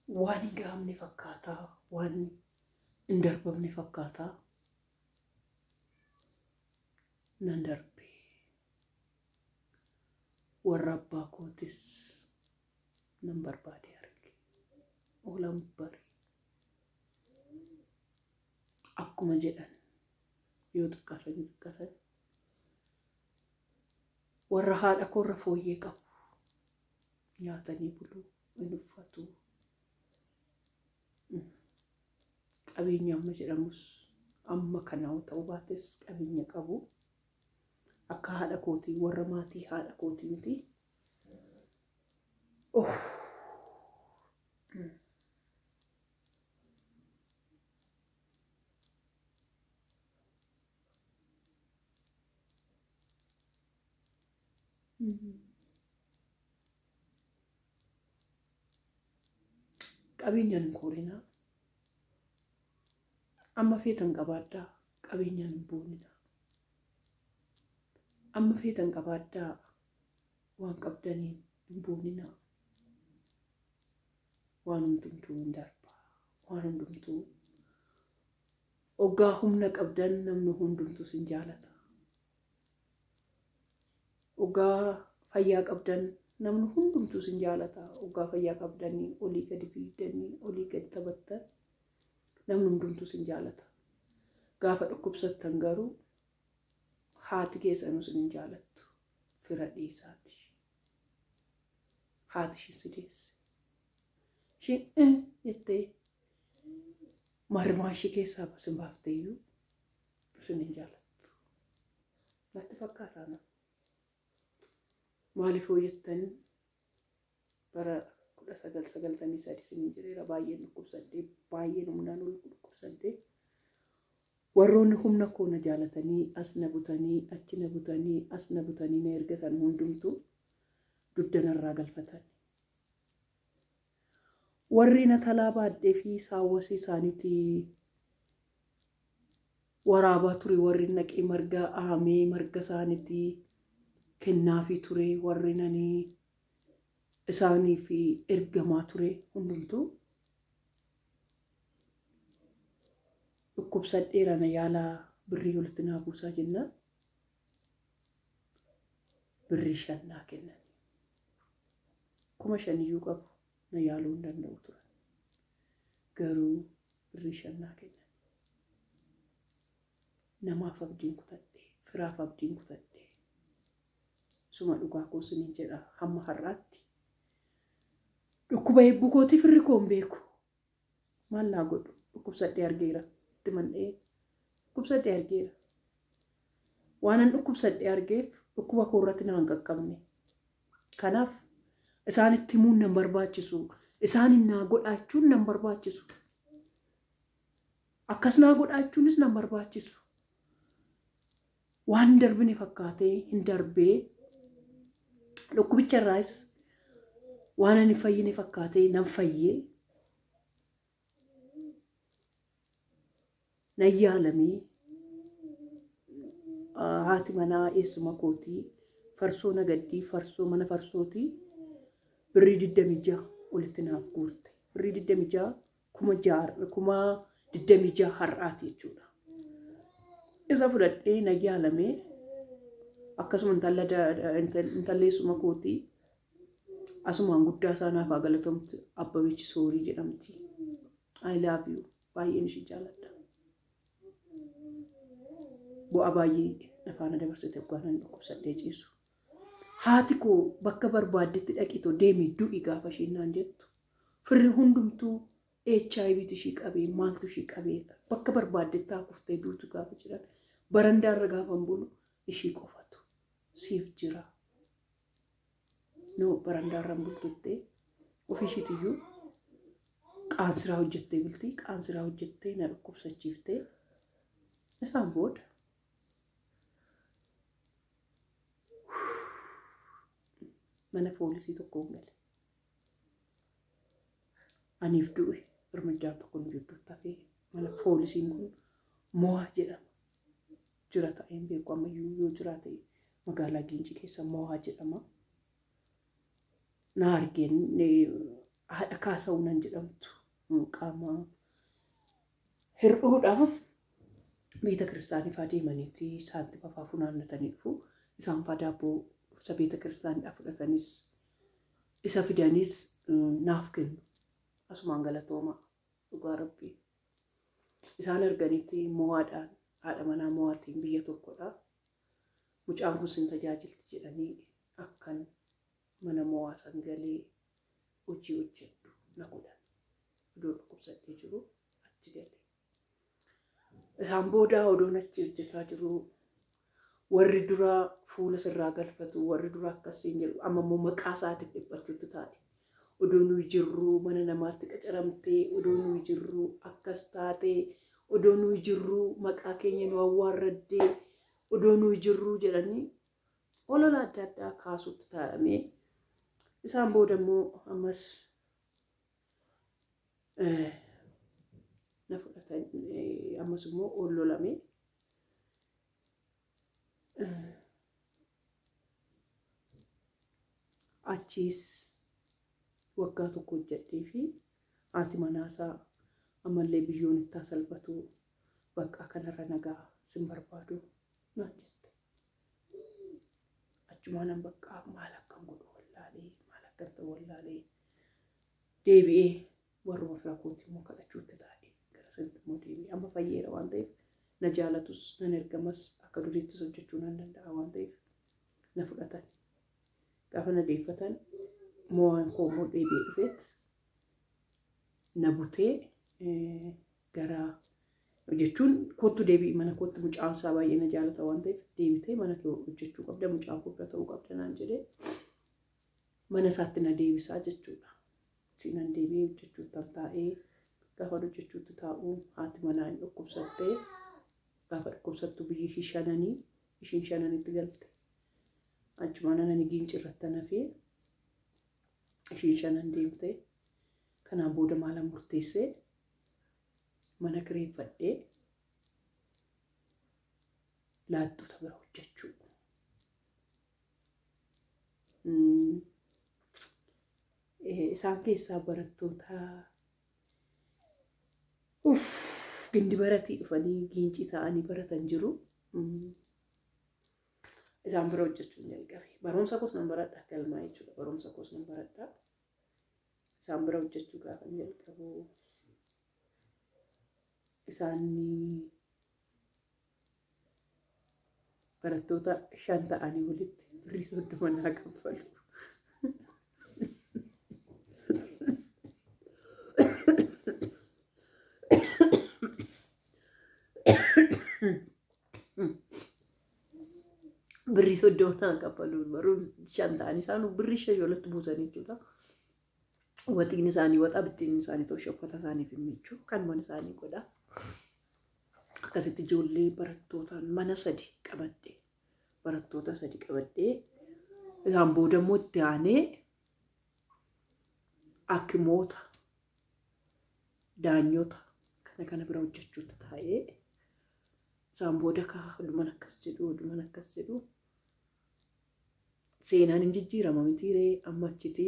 waan hin gahamne fakkaataa, waan hin darbamne fakkaataa. Nan darbe warra abbaa kootis nan barbaade arge. Oolan bari akkuma jedhan yoo xiqqaasan warra haadha koorra fooyyee qabu nyaatanii buluu hin uffatu. Qabeenya amma jedhamus amma kana ta'uu baates qabeenya qabu. Akka haadha kootii warra maatii haadha kootii miti. Qabeenyaan hin koorinaa. Amma feetan qabaadhaa qabeenyaan hin boonina. Amma feetan qabaadhaa waan qabdaniin hin boonina. Waan hundumtuu hin darbaa. Waan hundumtuu oggaa humna qabdan namni hundumtuu sin jaalata. Oggaa fayyaa qabdan namni hundumtuu sin jaalata. Oggaa fayyaa qabdanii olii gadi fiigdanii olii gadi taphattan namni hundumtuu sin jaalata. Gaafa dhukkubsattan garuu haati keessanuu sin jaalattu. Fira dhiisaati. Haati ishiin si deesse. Ishiin jettee marmaa ishee keessaa sin baaftee iyyuu sin hin jaalattu. Natti fakkaataa nama. Maaliif hojjettanii bara 1993 sin jireera baay'een dhukkubsadhee baay'een humnaan ol dhukkubsadhee warroonni humna koona jaalatanii as na butanii achi na butanii as na butanii na ergatan hundumtuu duddanarraa galfatan. Warri na talaa baadhee fi saawwasii isaaniitii waraabaa ture warri naqee marga ahamee marga isaaniitii kennaafi ture warri nanii isaanii fi ergamaa ture hundumtuu dhukkubsadheera na yaalaa birrii walitti naa buusaa jennaan birrii 5 naa kennan. 5,000 iyyuu qabu na yaaluu hin danda'u turan. Garuu birrii 5 naa kennan. Namaaf abdiin kutadhee firaaf abdiin kutadhee suma dhugaa koo siniin jedha hamma har'aatti. Dhukkuba eebbuu kootii firri koo hin beeku. Maal naa godhu dhukkubsadhee argeera. Itti mandhee dhukkubsadhee argeera. Waanan dhukkubsadhee argeef dhukkuba koo irratti na hin qaqqabne. Kanaaf isaanitti himuun nan barbaachisu. Isaanin naa godhaachuun nan barbaachisu. Akkas naa godhaachuunis nan barbaachisu. Waan hin darbine fakkaatee hin darbee dhukkubicha irraas waan ani fayyine fakkaatee nan fayyee nan yaalamee haati manaa eessuma kootii farsoo nagaddii farsoo mana farsootii birrii 26 walitti naaf guurte. Birrii 26 kuma 26 har'aati jechuudha. Isa fudhadhee nan yaalamee akkasuma intalleessuma kootii asumaan guddaa isaa naaf haa galatamtu Abbabeechi Soorii jedhamti. I love you. Baay'een ishee jaaladha. Bu'aa baay'ee nafaana dabarsite waan dhukkubsadhee ciisu. Haati koo bakka barbaaddetti dhaqitoo deemii du'i gaafa isheen naan jettu. Firri hundumtuu HIV ishii qabee maaltu ishii qabee bakka barbaaddetti haa kuftee duutu gaafa jiran barandaarra gaafa bulu ishii qofatu siif jira. No barandaarra bultuttee ofishiitiyyuu qaansiraa hojjettee bultii qaansiraa hojjettee na dhukkubsachiiftee isaan booda mana poolisii tokkoon gale. Aniif du'e hirmajjaa tokko nu jidduutti hafee mana poolisiin kun Mo'aa jedhama. Jira ta'een beeku ammayyuu yoo jiraate magaalaa Gincii keessa Mo'aa jedhama. Na argeen haadha kaasa'uunan jedhamtu qaama hir'uudhaaf beeta kiristaanifaa deemaniitii isaatti fafaa funaannatanii dhufu. Isaan faa daabboo isa beeta kiristaanidhaa fudhatanis isa fidanis naaf kennu. Asumaan galatooma dhugaa rabbii. Isaan arganitti mo'aadhaan haadha manaa mo'aatiin biyya tokkodha. Mucaan kun sin tajaajilti jedhanii akkan mana mo'aa san galee hojii hojjedhu na godhan. Iddoo dhukkubsadhee jiru achi galee. Isaan booda odoon achi hojjetaa jiru warri dura fuula sirraa galfatu warri dura akkasiin jedhu amma immoo maqaa isaatiif dhiphachuutti taa'e. Odoon nuyi jirru mana namaatti qacaramtee odoon nuyi jirru akkas taatee odoon nuyi jirru maqaa keenya nu awwaarraddee odoon nuyi jirru jedhanii olola adda addaa kaasuutti taa'amee isaan booda immoo ammas na fudhatan ammas immoo ololamee achiis waggaa tokko hojjedhee fi haati manaasaa ammallee biyyoon itti salphatu bakka kanarra nagaa sin barbaadu naan jette. Achumaan bakka maal akkan godhu wallaalee maal akkan ta'u wallaalee deebi'ee warruma firaa kootii immoo kadhachuutti taa'ee gara sanatti immoo deebi'ee amma fayyeera waan ta'eef na jaalatus nan ergamas akka duriittis hojjechuu nan danda'a waan ta'eef na fudhatan. Gaafa na deeffatan mo'aan koo immoo deebi'ee dhufeet na butee gara jechuun kootu deebi'ii mana kootti mucaan isaa baay'ee na jaalata waan ta'eef deebitee mana kee hojjechuu qabda mucaan koo bira ta'uu qabda naan jedhee mana isaatti na deebisaa jechuudha. Siinaan deebi'ee hojjechuutti taa'ee gaafa hojjechuutti taa'u haati manaa hin dhukkubsattee gaafa dhukkubsattu biyyi ishii shananii ishiin shananitti galte. Achumaan ani giinci irratti nafee ishiin shanan deemtee kanaan booda maalan murteessee mana kireeffadhee laattota bira hojjechuu. Isaan keessaa barattoota gindi baratii dhufanii giinci ta'anii baratan jiru. Isaan bira hojjechuun jalqabe. Barumsa koos nan baradha galmaa jechuudha. Barumsa koos nan baradha. Isaan bira hojjechuu gaafa jalqabu isaan barattoota 5 ta'anii walitti birrii 30 naa kaffalu. Birrii 30 naa kaffalu baruun 5 ta'anii isaan birrii 5 walitti buusanii jechuudha. Watiin isaanii waxa bittiin isaanii too uffata isaanii fi michuu kan mana isaanii godha. Akkasitti ijoollee barattootaan mana 3 qabadde barattoota 3 qabadde isaan booda immoo itti aanee akimoota daanyota kana bira hojjechuutti taa'ee isaan booda dhuman akkas jedhu seenaan hin jijjiirama mitiiree amma achitti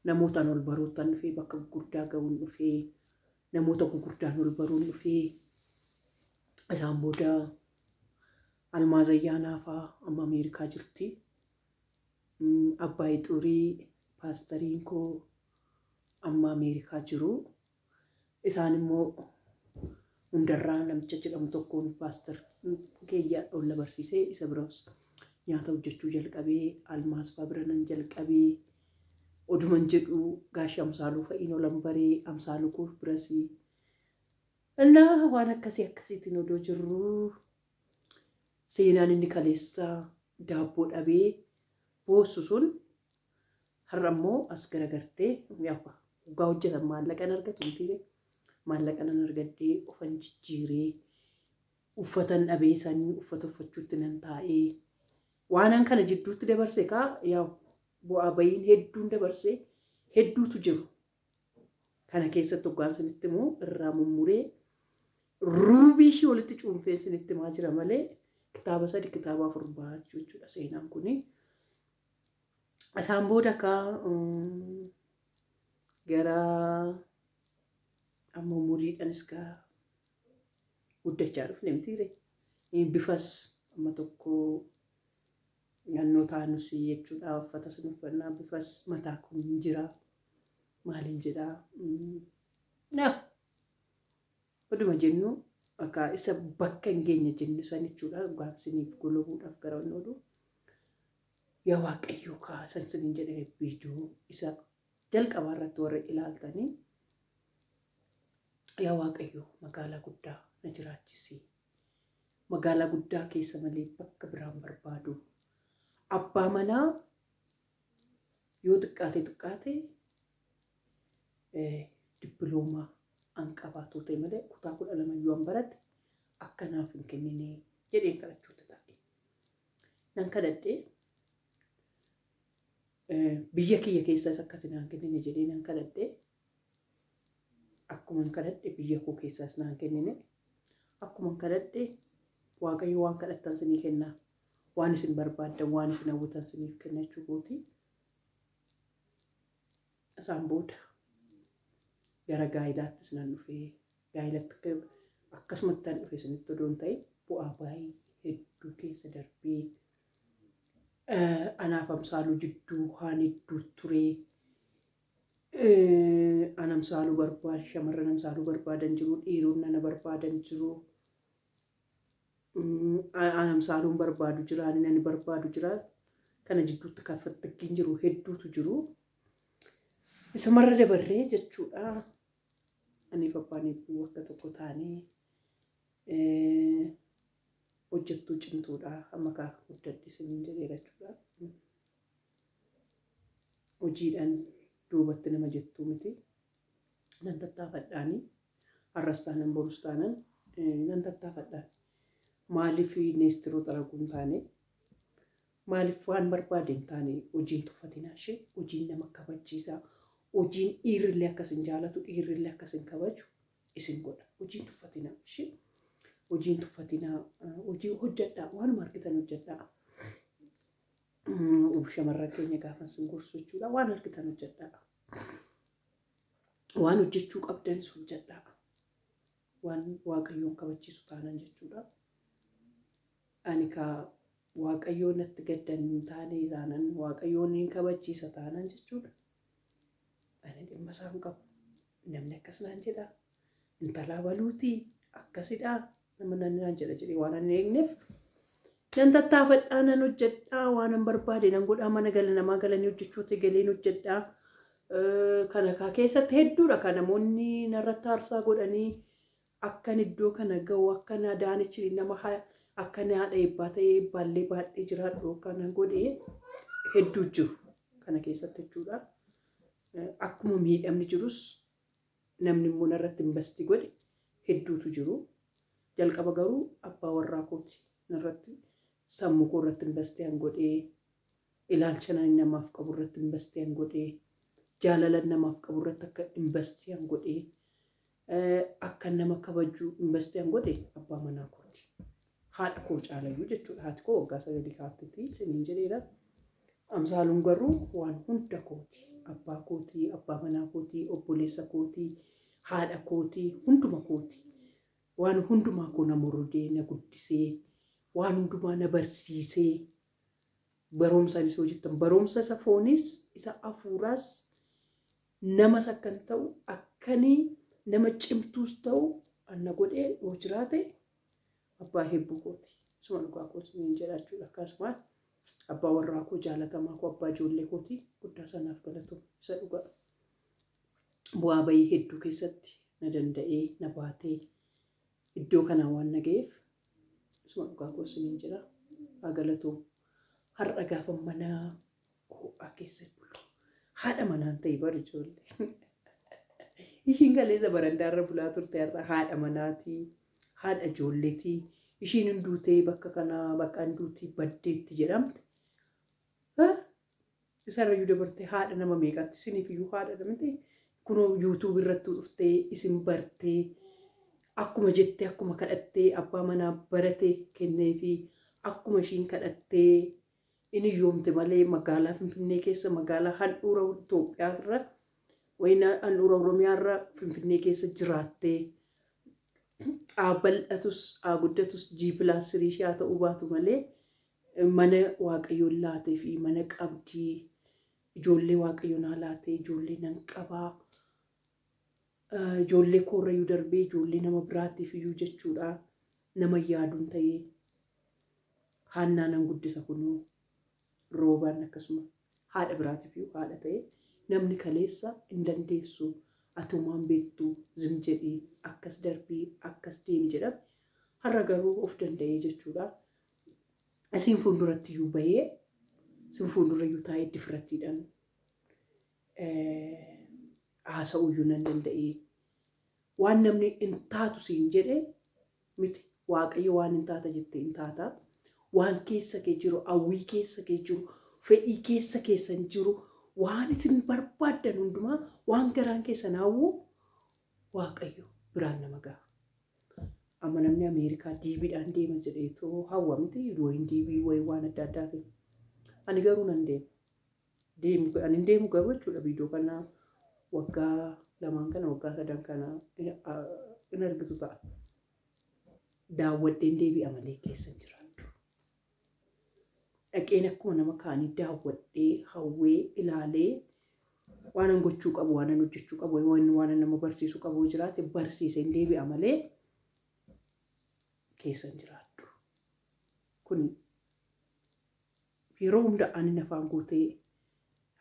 namootaan ol baruutaan dhufee bakka gurguddaa ga'uun dhufee namoota gurguddaan ol baruun dhufee isaan booda Almaaz Ayyaanaa fa'aa amma Ameerikaa jirti. Abbaay Xurii paastariin koo amma Ameerikaa jiru. Isaan immoo hundarraa namicha jedhamu tokkoon paastar keeyyaa olla barsiisee isa biraas nyaata hojjechuu jalqabee Almaaz fa'aa bira nan jalqabee oduman jedhu gaashii Amsaaluu fa'iin olan baree Amsaaluu koo birasii innaa waan akkasiitiin odoo jirru seenaan inni kaleessa daabboo dhabee boossu sun har'a immoo as garagartee waggaa hojjetan maallaqan argatu mitiire maallaqan argadhee ofan jijjiiree uffatan dhabee sanii uffata uffachuutti nan taa'ee waanan kana jidduutti dabarse bu'aa bayiin hedduun dabarsee hedduutu jiru. Kana keessatti hoggaan sinitti immoo irraa mummuree ruubii ishii walitti cuunfee sinitti maa jira malee kitaaba 3 kitaaba 4 baachuu jechuudha seenaan kuni. Isaan booda gara amma umuriidhaanis gaa guddachaa dhufne mitiire bifas amma tokko naannoo taanus jechuudha uffata sun uffannaa bifas mataa kun jira maaliin jedhaa oduma jennu akka isa bakka hin geenye jennu san jechuudha gaansiniif gulubuudhaaf gara onnoodhu yaa waaqayyoo kaasan siniin jedhee viidiyoo isa jalqabaa irratti warra ilaaltanii yaa waaqayyoo magaalaa guddaa na jiraachisi magaalaa guddaa keessa malee bakka biraan barbaadu abbaa manaa yoo xiqqaate dippiloomaa an qabaatu ta'e malee kutaa 12 yoo an baratte akkanaaf hin kennine jedheen kadhachuutti taa'e nan kadhadhee biyya kiyya keessas akkati naan kennine jedhee nan kadhadhee akkuma kadhadhe biyya koo keessaas naan kennine akkuma kadhadhe waaqayyo waan kadhattan sinii kennaa waan isin barbaaddan waan isin hawwatan siniif kennachuu kooti isaan booda gara gaa'ilaattis nan dhufee gaa'ilatti akkasumatti tan dhufe sinitti odoon ta'e bu'aa baay'ee hedduu keessa darbee anaaf amsaaluu jidduu haan hedduu turee anamsaaluu barbaade shamarran amsaaluu barbaadan jiru dhiironni ana barbaadan jiru anamsaaluun barbaadu jira ani barbaadu jira kana jidduutti kaffattakkiin jiru hedduutu jiru isa marra dabarree jechuudha ani babbaanii akka tokko taanee hojjettuu cimtuudha amma kaa guddadde siniin jedhee jechuudha hojiidhaan duubatti nama jettuu miti nan tattaafadhaanii har'as taanan borus taanan nan tattaafadhaan maaliif neestiroo xaraguun taane maaliif waan barbaadeen taane hojiin tuffatinaa ishee hojiin nama kabachiisaa hojiin dhiirrillee akkasin jaalatu dhiirrillee akkasin kabaju isin godha hojiin tuffatinaa ishee hojiin tuffatinaa hojii hojjedhaa waan argitan hojjedhaa shamarran keenya gaafa sin gorsu jechuudha waan argitan hojjedhaa waan hojjechuu qabdan hojjedhaa waan waaqayyoon kabachiisu taanan jechuudha ani ka waaqayyoon natti gaddan taane ilaanan waaqayyoon hin kabachiisa taanan jechuudha ani dhimma isaan qabu namni akkas naan jedha intalaa baluutii akkasidha nama naan jedha jedhee waan ani eegneef nan tattaafadhaa nan hojjedhaa waan an barbaade nan godhaa mana gala namaa galanii hojjechuutti galeen hojjedhaa kana kaa keessatti hedduudha kan namoonni narratti aarsaa godhanii akkan iddoo kana ga'u akkan daanichi nama akkan haadha eebbaa ta'ee eebbaallee baadhee jiraadhu kana godhee hedduu jiru kana keessatti jechuudha akkuma miidhamni jirus namni immoo narratti investi godhe hedduutu jiru jalqaba garuu abbaa warraa kooti narratti sammuu koo irratti investi an godhee ilaalcha namaaf qabu irratti investi an godhee jaalala namaaf qabu irratti akka investi an godhee akka nama kabaju investi an godhee abbaa manaa kooti haadha koo caalayyuu jechuudha haati koo waggaa 9 kaaftetti siniin jedheera amsaaluun garuu waan hunda kooti abbaa kooti abbaa manaa kooti obboleessa kooti haadha kooti hunduma kooti waan hundumaa koo na murudee na guddisee waan hundumaa na barsiisee barumsaan isoo jettan barumsa isa foonis isa afuuraas namas akkan ta'u akkanii nama cimtuus ta'u anna godhee yoo jiraate abbaa hebbuu kooti suma dhugaa kooti niin jedhachuudha akkasuma abbaa warraa koo jaalatamaa koo abbaa ijoollee kooti guddaa sanaaf galatu isa dhugaa bu'aa bayii hedduu keessatti na danda'ee na baatee iddoo kanaa waan naga'eef suma dhugaa kooti niin jedha haa galatu har'a gaafa mana ho'aa keessa bulu haadha manaan ta'e bari ijoollee ishiin galeessa barandaarra bulaa turte har'a haadha manaatii haadha ijoolleetii ishiin hinduutee bakka kanaa bakka hinduutii baddeetti jedhamte isarrayyuu dabartee haadha nama meeqaatti isiniif iyyuu haadha dhamte kunoo yuutuub irratti dhuftee isin bartee akkuma jettee akkuma kadhattee abbaa manaa barate kenneefi akkuma ishiin kadhattee inni yoomte malee magaalaa Finfinnee keessa magaalaa handhuura Itoophiyaa irra wayna an Oromiyaarra Finfinnee keessa jiraattee bal'atus guddatus G+3 haa ta'uu baatu malee mana Waaqayyoon laatee fi mana qabdii ijoollee Waaqayyoon laatee ijoollee nan qabaa ijoollee koorrayyuu darbee ijoollee nama biraatiif iyyuu jechuudha nama yaaduun ta'ee haannaa nan guddisa kunuu roobaan akkasuma haadha biraatiif iyyuu haadha ta'ee namni kaleessa hin dandeessu atumaan beektuu zim jedhii akkas darbii akkas deemi jedhame har'a garuu of danda'ee jechuudha. Asiin fuulduratti iyyuu bahee sin fuuldura iyyuu taa'ee difrattiidhaan haasa'uu iyyuu nan danda'ee waan namni hin taatu siin jedhe miti Waaqayyo waan hin taata jettee hin taata waan keessa kee jiru hawwii keessa kee jiru fedhii keessa keessan jiru waan isin barbaaddan hundumaa waan garaan keessan hawwu Waaqayyo biraan nama ga'a. Amma namni Ameerikaa diibiidhaan deema jedheetoo hawwa miti wayin diibii wayin waan adda addaatiin. Ani garuu nan deema. Ani hin deemu garuu jechuudha viidiyoo kana waggaa 2 kana waggaa 3 kana in argitu ta'a. Daawwadheen deebi'a malee keessa jiraattu. Dhaqeen akkuma nama kaanii daawwadhee hawwee ilaalee waan an gochuu qabu waan an hojjechuu qabu waan an nama barsiisuu qabu jiraate barsiiseen deebi'a malee keessa jiraattu. Kun yeroo hunda ani nafaan guutee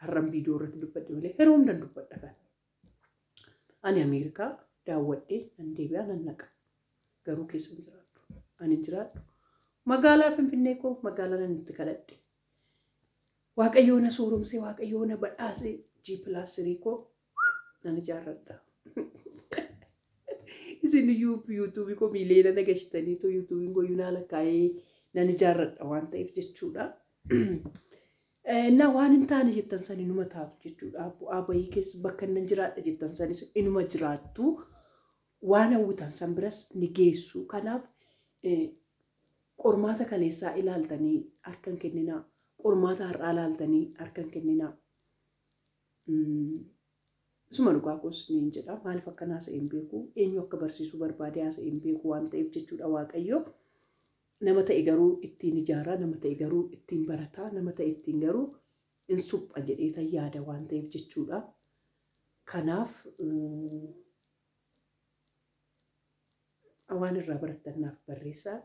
har'an viidiyoo irratti dubbadhe malee yeroo hunda dubbadha kan. Ani Ameerikaa daawwadhee nan deebi'a nan naqa. Garuu keessa jiraattu. Ani jiraadhu. Magaalaa Finfinnee koo magaalaa nan itti kadhadhe. Waaqayyo na sooromsee Waaqayyo na badhaasee G+3 koo nan ijaarradha. Isin YouTube koo miileena nagashitanii to YouTube koo yuunaala kaayee nan ijaarradha waan ta'eef jechuudha. Na waan hin taane jettan san inuma taatu jechuudha. Bu'aa bahii keessa bakka nan jiraadha jettan sanis inuma jiraattu. Waan hawwitan san biras ni geessu. Kanaaf qormaata kaleessaa ilaaltanii harkan kenninaa. Qormaata har'aa ilaaltanii harkan kenninaa. Suma dhugaa koos niin jedha. Maaliif akka haasa'een beeku eenyu akka barsiisuu barbaade haasa'een beeku waan ta'eef jechuudha Waaqayyo. Nama ta'e garuu ittiin ijaaraa, nama ta'e garuu ittiin barataa, nama ta'e ittiin garuu in supha jedhee yaada waan ta'eef jechuudha. Kanaaf waan irraa barattanaaf barreessaa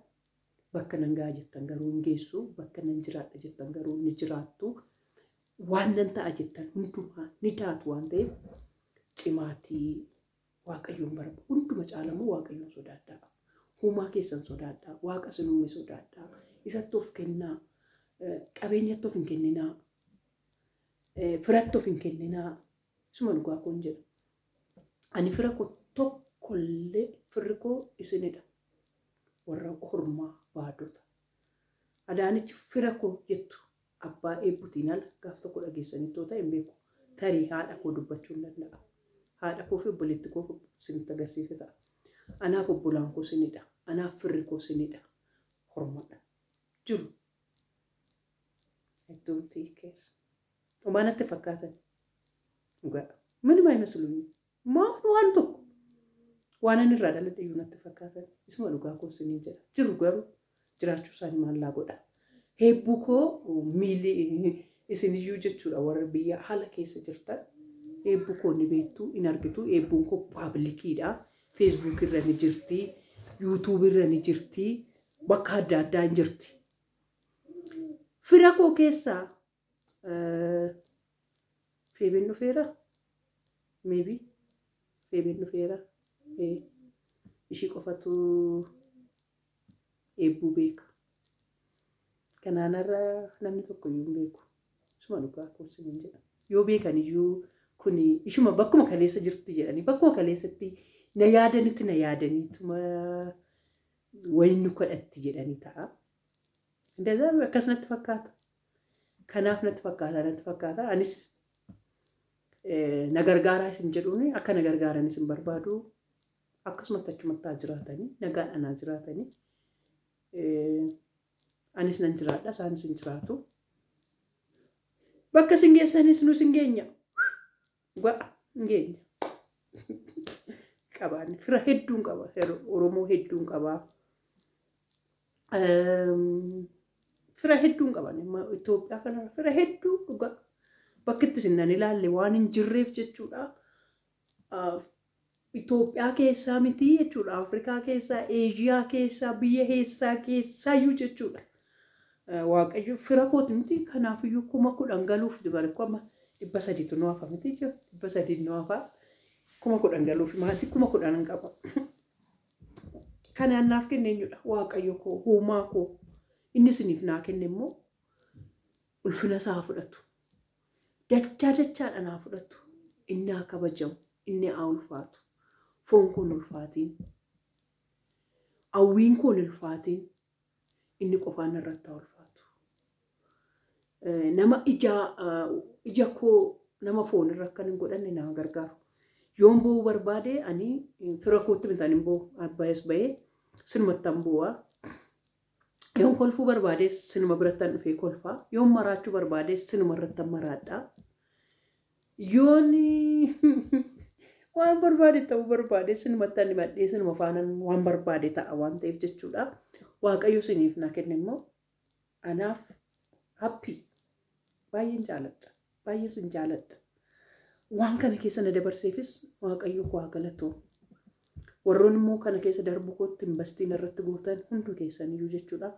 bakka nan ga'a jettan garuu hin geessu, bakka nan jiraadha jettan garuu ni jiraattu. Waan nan ta'a jettan hundumaa ni taatu waan ta'eef cimaatii Waaqayyoon barbaadu hunduma caalamu Waaqayyoon sodaadhaa. Huumaa keessan sodaadhaa, Waaqa sin uume sodaadhaa, isatti of kennaa, qabeenyatti of hin kenninaa, firatti of hin kenninaa. Suma dhugaa koon jedha. Ani fira koo tokkollee firri koo isinidha. Warra hormaa baadota. Adaanichi fira koo jettu abbaa eebbutiin ala gaaf tokko dhageessanii toota hin beeku. Tarii haadha koo dubbachuu hin danda'a. Haadha koo fi obboleetti koo isinitti agarsiise ta'a. Anaaf obbolaan koo isinidha. Anaaf firri koo isinidha. Hormaadha. Jiru. I don't take care. Homaa natti fakkaatan. Dhugaa. Minima aymasluunyi. Waan tokko. Waan ani irraa dhaladhe iyyuu natti fakkaatan. Isuma dhugaa koo isinii jedha. Jiru garuu jiraachuu isaanii maallaa godha. Heebbuu koo miilii isiniyyuu jechuudha warra biyya haala keessa jirtan. Heebbuu koo ni beektu, hin argitu. Heebbuun koo paablikiidha. Facebook irra ni jirti, YouTube irra ni jirti, bakka adda addaa hin jirti. Fira koo keessaa Feebeen dhufeera? Maybe Feebeen dhufeera. Ishii qofatu heebbuu beeka. Kanaanarra namni tokko iyyuu hin beeku. Isuma dhugaa koo isiniin jedha. Yoo beekan iyyuu kuni ishuma bakkuma kaleessa jirti jedhanii bakkuma kaleessatti na yaadaniituma wayin nu kadhatti jedhanii ta'a. እንደዛ akkas natti fakkaata. Kanaaf natti fakkaata. Anis na gargaaraa isin jedhuuni akka na gargaaran isin barbaadu akkasumatti achumatti jiraatanii nagaadhaan jiraatanii anis nan jiraadha isaanis hin jiraatu. Bakka isin geessanis nus hin geenya. Ngeenya. Qabaan fira hedduun qaba. Oromoo hedduun qaba. Fira hedduun qaban Itoophiyaa kanarra fira hedduu dhugaa bakka itti sinnan ilaalle waan hin jirreef jechuudha. Itoophiyaa keessaa miti jechuudha. Afrikaa keessaa, Eeshiyaa keessaa, biyya keessaayyuu jechuudha. Waaqayyo fira kooti miti kanaafiyyuu 10,000 galuuf dibarku amma 300 nu hafa miti jechuudha. 300 nu hafa 10,000 galuuf maatii 10,000 qaba. Kanaan naaf kenne eenyudha? Waaqayyo koo, uumaa koo. Inni isiniif naa kenne immoo ulfina isaa fudhatu. Dachaadhaan haa fudhatu. Inni haa kabajamu. Inni haa ulfaatu. Foon kun ulfaatiin. Hawwiin kun ulfaatiin. Inni qofaan irratti haa ulfaatu. Nama ija koo nama foon irra kan hin godhanne naa gargaaru. Yoon boo'uu barbaade ani fira kootti bitaan hin boo'u. Abbaayes bahee sinumattan boo'aa. Yoon kolfuu barbaade sinuma birattan dhufee kolfaa. Yoon maraachuu barbaade sinuma irrattan maraadhaa. Yoon waan barbaade ta'uu barbaade sinumattan dhimadhee sinuma faanan waan barbaade ta'a waan ta'eef jechuudha. Waaqayyo siniif naa kenne immoo anaaf happy. Baay'een jaaladha. Baay'ee sin jaaladha. Waan kana keessa na dabarseefis waaqayyo koo haa galatoomu. Warroon immoo kana keessa darbu kootti investiin irratti gootan hundi keessaniyyuu jechuudha.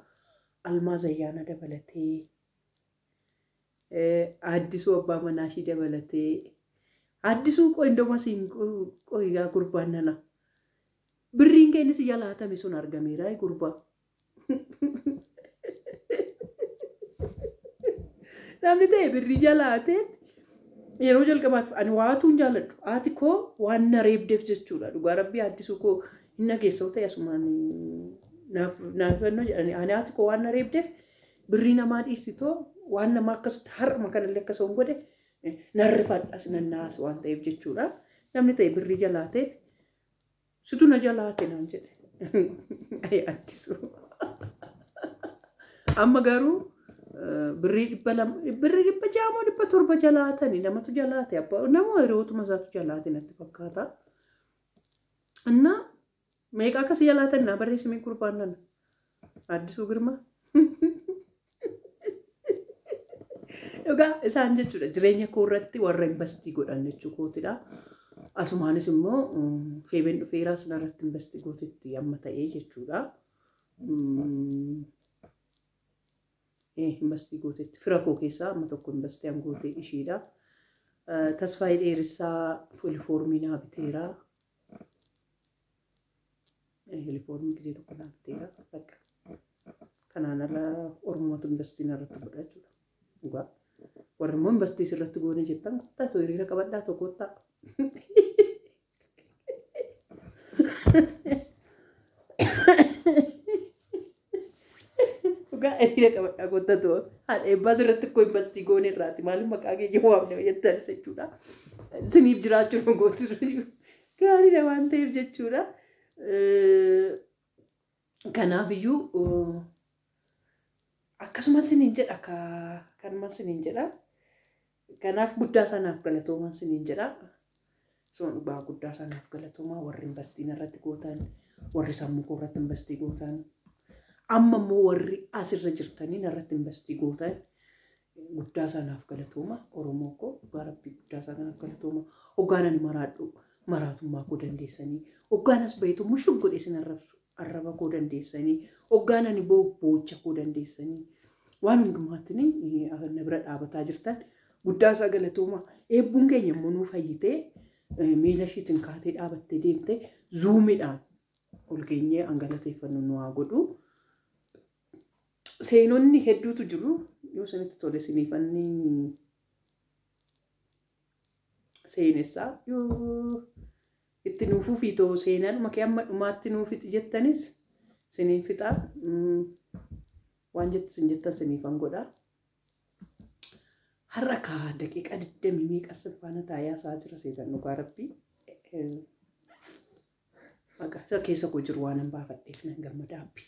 Almaaz Ayyaana dabalatee, Addisuu abbaa manaa ishii dabalatee, Addisuu qo'indoma siin qo'igaa gurbaan nana. Birriin keenis jalaatame sun argameera gurbaa. Namni ta'e birrii jalaatee yeroo jalqabaaf ani waatuun jaaladhu. Haati koo waan na reebdeef jechuudha. Dhugaa Rabbii Addisuu koo inni keessa ta'e asumaan naaf fannoo jedhani. Ani haati koo waan na reebdeef birrii namaa dhiisitoo waan nama akkasitti harma kanallee akkasuma godhe narrifadhas nannaas waan ta'eef jechuudha. Namni ta'e birrii jalaatee situ na jalaate naan jedhe. Addisuu. Amma garuu birrii 700 jalaatani namatu jalaate abba nama yerootuma isaatu jalaate natti fakkaata. Anna meeqa akkasii jalaatan naa barreessimee gurbaan nana Addisuu Girmaa. Dhugaa isaan jechuudha jireenya koo irratti warra investii godhan jechuu kootidha. Asumaanis immoo feebeen dhufeeraas narratti investii gootetti amma ta'ee jechuudha. Investii gootetti fira koo keessaa amma tokko investii an gootee ishiidha. Tasfaayii dheerissaa yuunifoormii naa biteera. Yuunifoormii gisee tokko naa biteera. Kanaan ala Oromootu investii narratti godha jechuudha. Dhugaa. Warri immoo investii sirratti goone jettan kottaa too hiriira qabadhaa tokkottaa. Dhugaa hiriira qabadhaa kottaa too haadha eebbaa sirratti koo investii goone irraati maaliif maqaa keenya waamne jettan jechuudha. Siniif jiraachuu nu gootu gaariidha waan ta'eef jechuudha. Kanaafiyyuu akkasumas siniin jedha kanumas siniin jedha. Kanaaf guddaa sanaaf galatoomaa siniin jedha. Soon dhugaa guddaa sanaaf galatoomaa warri investiin irratti gootan, warri sammuu koo irratti investii gootan, amma immoo warri asirra jirtaniin irratti investii gootan guddaa sanaaf galatooma. Oromoo koo dhugaa Rabbii guddaa sanaaf galatooma. Hoggaanani maraadhu maraatummaa koo dandeessanii, hoggaanas bayitu mushuu godhe sin arraba koo dandeessanii, hoggaanani boocha koo dandeessanii waan hundumaatti na bira dhaabataa jirtan guddaa isaa galatooma. Eebbuun keenya immoo nuu fayyitee miila ishiitiin kaatee dhaabattee deemtee zuumiidhaan ol keenyee angalateeffannu nu haa godhu. Seenonni hedduutu jiru. Yoo sanitti tole siniifanni seenessaa yoo itti nuufuu fiitoo seenaan makee amma dhumaatti nuufiti jettanis siniin fixaa waan jetti sin jettan siniifan godhaa. Har'a kaa daqiiqa 20 meeqa faana taayaa isaa jira seetan dhugaa Rabbii. Isa keessa koo jiru waan hin baafadheef nan gammada abbii.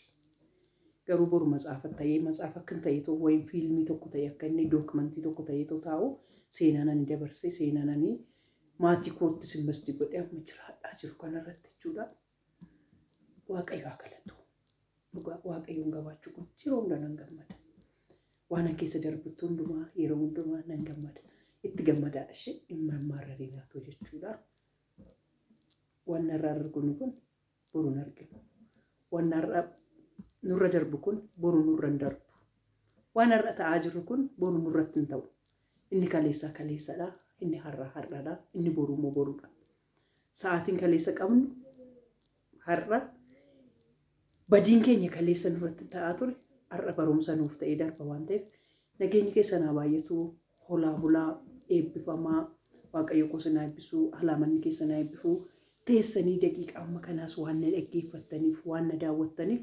Garuu boru matsaafa ta'ee matsaafa akkan ta'ee too wayin fiilmii tokko ta'ee akka inni dookumentii tokko ta'ee too taa'u seenaan ani dabarsee seenaan ani maatii koottis investii godhee amma jiraadhaa jiru kanarratti jechuudha. Waaqayyo haa galatu. Dhugaa Waaqayyoon gabaachuu kun yeroo hunda nan gammada. Waan an keessa darbittu hundumaa yeroo hundumaa nan gammada. Itti gammadaadha ishee dhimma marraree naatoo jechuudha. Waan narraa arginu kun boru hin arginu. Waan narraa nurra darbu kun boru nurra hin darbu. Waan narra ta'aa jiru kun boru nurratti hin ta'u. Inni kaleessaa kaleessadha. Inni har'aa har'aadha. Inni boruu immoo boruudha. Sa'aatiin kaleessa qabnu har'a badiin keenya kaleessa nurratti ta'aa ture har'a barumsa nuuf ta'ee darba waan ta'eef nageenyi keessa naa baay'atu holaa bulaa eebbifamaa Waaqayyo koo sana eebbisuu halaamanni keessa naa eebbifuu teessanii daqiiqa amma kanaas waan na dhaggeeffattaniif waan na daawwattaniif